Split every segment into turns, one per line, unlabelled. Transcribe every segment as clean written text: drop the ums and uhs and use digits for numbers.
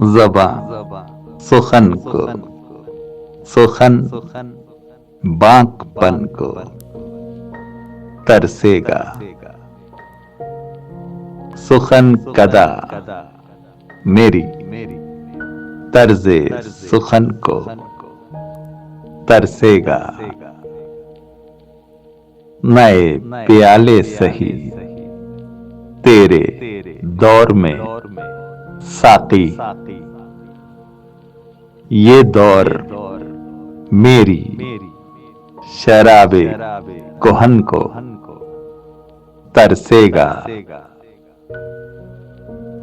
ज़बां सुखन को, सुखन बांकपन को तरसेगा। सुखन कदा मेरी तर्जे सुखन को तरसेगा। नए प्याले सही तेरे दौर में साकी, ये दौर मेरी शराबे कुहन को तरसेगा।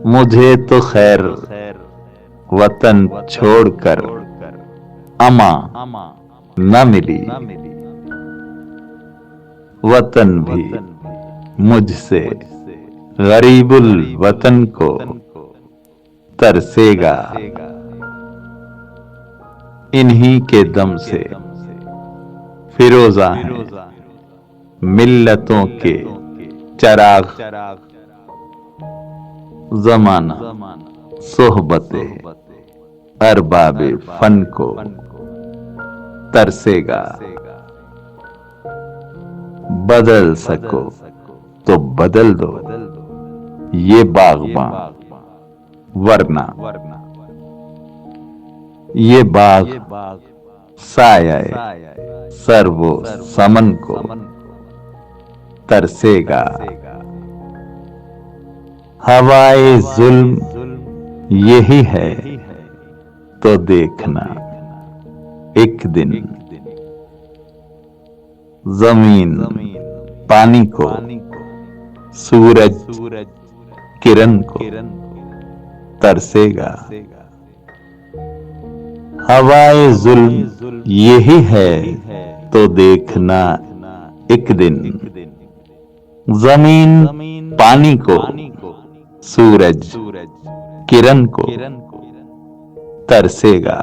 मुझे तो खैर वतन छोड़कर अमा न मिली, वतन भी मुझसे गरीबुल वतन को तरसेगा। इन्हीं के दम से फिरोजा हैं मिल्लतों के चराग। ज़माना सोहबते अरबाबे फन को तरसेगा। बदल सको तो बदल दो ये बागबां, वरना ये बाग साये सर्वो समन को तरसेगा। हवाए जुल्म यही है तो देखना एक दिन, जमीन पानी को सूरज किरण को तरसेगा। हवाए जुल्म यही है तो देखना एक दिन, जमीन पानी को सूरज किरण को तरसेगा।